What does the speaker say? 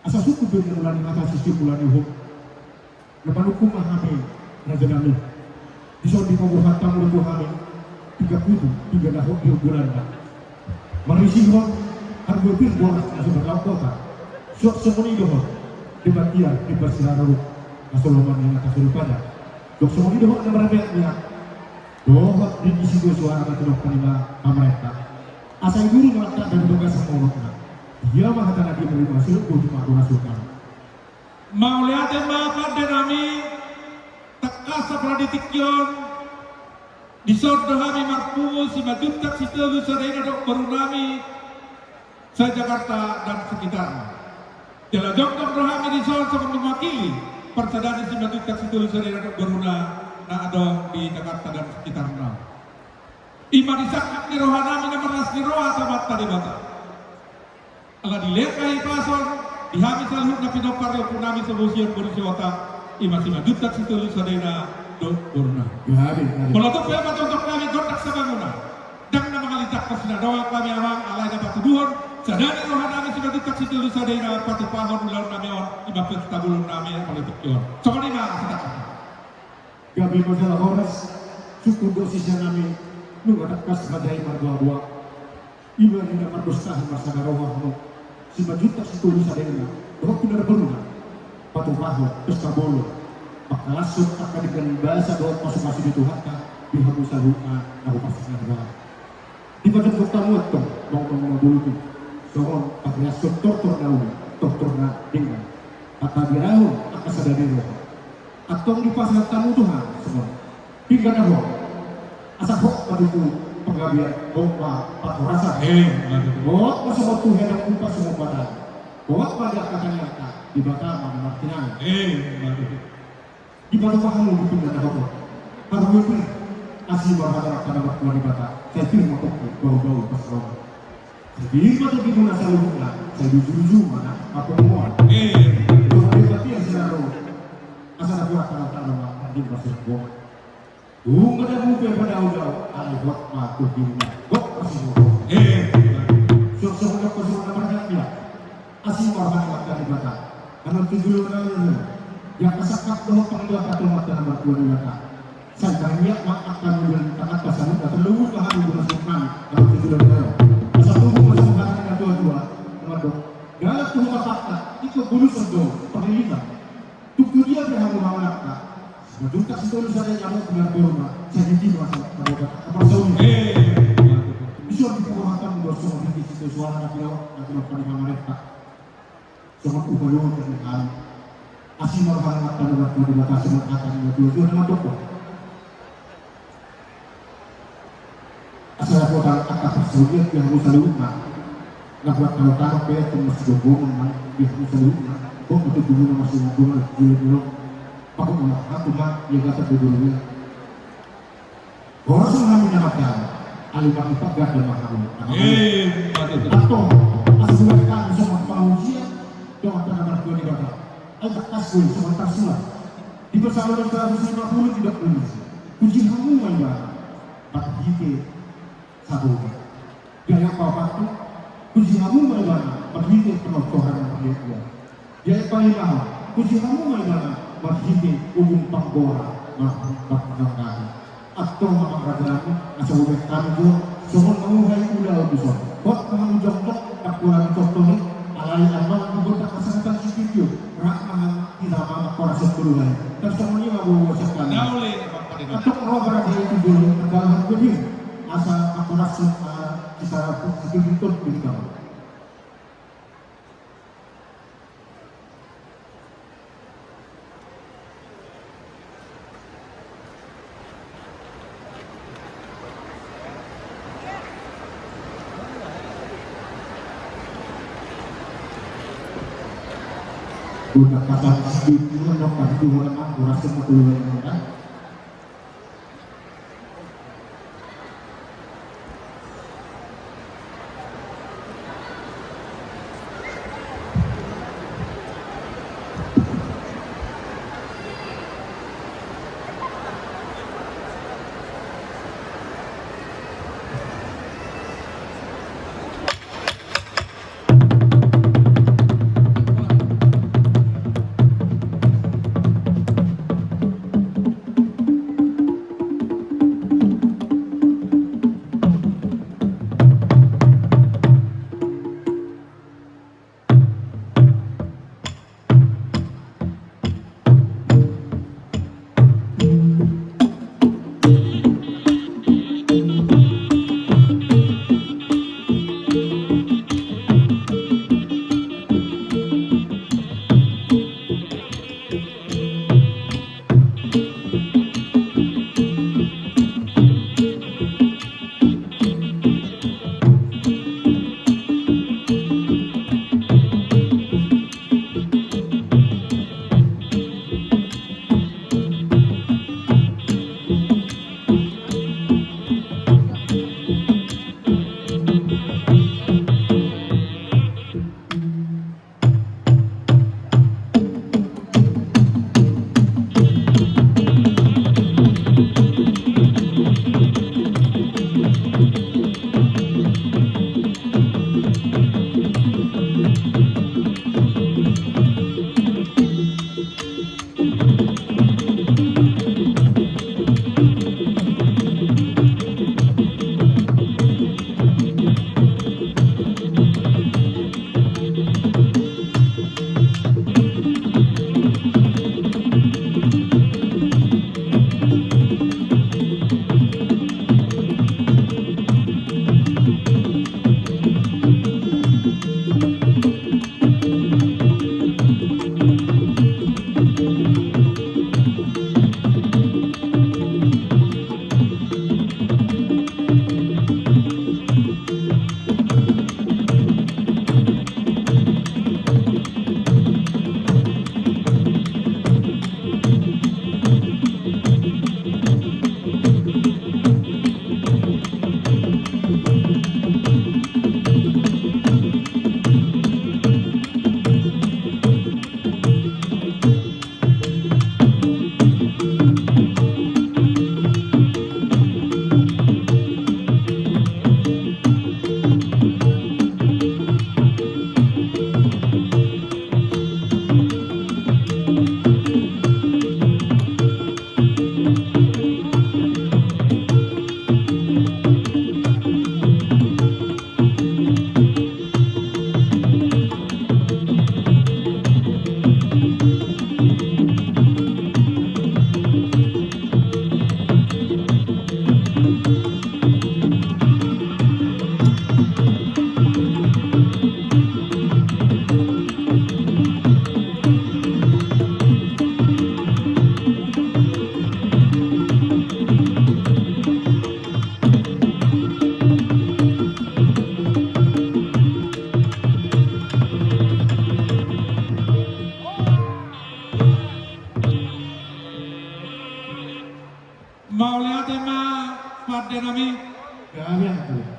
asa suku beri ulan yang atas sisi bulan ihum lepan hukum mahami raja nami dison di panggung hatang ulang tuhami 3 dahok di bulan marisi hon harga pil bolas asa berlaku kota sok semuni dohon debat dia di bersiraru asoloman yang atas pada dok semuni dohon na berbeda dohon di isi dua suara ketua penima pemerintah asal guru meletak dan tugas semua dia mah kata nabi beri hasil untuk masukkan mau lihat maafan dan kami takasa praditikion di sordo kami marpumu si majutak si telu serena dok berunami sa Jakarta dan sekitarnya jala dokter rohami di sordo sama mewakili persadani si majutak si telu serena dok beruna na adong di Jakarta dan sekitarnya ima disakit di rohanami na meras di roha sahabat tadi bata ala dilekai pasor dihami salhut na pinopar lo punami sebusian polisi otak ima si majutak si telu serena dok beruna melatuk pepa contoh kami kontak sabanguna dan nama ngalitak kesina doa kami awang alainya batu duhon sadani rohanami si majutak si telu serena patu pahon ulang nami on ima pestabulun nami politik yon soalnya ma sedakah gabi masalah horas suku dosisnya nami nungadak kas badai marbuah-buah iba nina marbustah masana rohahmu si majutak si tulu sadena dohok benar beruna patu pahon pestabulun maka lasut akan dengan bahasa doa masuk-masuk di Tuhan di habu saluka aku pasti negara di badan kota muat mau dulu itu soal pakai lasut doktor na dengan kata dirau akan sadari roh atau di pasar tamu Tuhan semua hingga nabo asal hok pada itu penggabian bomba patu rasa bot masuk waktu hendak kumpas semua badan bot pada katanya di Batam Martinang di mana kamu mungkin tidak tahu kalau gue asli berhadap pada waktu di Bata saya pilih untuk bau-bau pas roh jadi pada di mana saya lupa saya jujur mana apa mau kalau berarti yang saya roh asal aku akan tahu di pasir gua ada mungkin pada jauh ada buat matu di rumah gok masih sok-sok nak pasir nama dia asli berhadap pada Bata karena tujuan yang kesakat doa pengeluar kata mata nomor 2 di mata sadangnya mak akan menjadi takat pasangan dan terlalu bahan guna sukman dalam tujuan doa asal tunggu masuk bahan dengan dua-dua nomor 2 dalam tujuan fakta itu bulu sedo penelitian tujuh dia berhamu mawalakta sebenarnya sesuatu saya yang benar berumah saya jadi masuk pada apa sahaja bisa diperlukan untuk semua di situ suara nabi nanti lakukan di mereka semua ubah terlihat asli marhamat pada waktu di batas akan dua nama dokter asal kota atas tersebut yang harus dilakukan nggak buat kalau pe terus gobong yang harus dilakukan bom itu dulu masih ngomong dulu aku mau aku mah yang kata dulu orang semua menyamakan alibah pagar dan mahal atau asal mereka semua pengujian dengan tanah dua di batas agak tasbih sebentar sulat di persaudaraan 150 tidak boleh kunci kamu mana batu hiti satu gaya apa itu kunci kamu mana batu hiti penuh Tuhan yang dia gaya paling mahal kunci kamu mana batu hiti umum panggora batu kami atau memang rajamu asal udah kami juga semua kamu hai udah bisa kok kamu jongkok tak kurang contohnya alai amal kubur tak kesehatan video rahmah tidak apa korasi kedua dan semuanya mau sekali atau kalau berada di dulu dalam begini asal aku rasa kita itu di kamu udah kata sedikit menokkan dua aku rasa kedua kan Mau lihat tema pada nami Kalian tuh.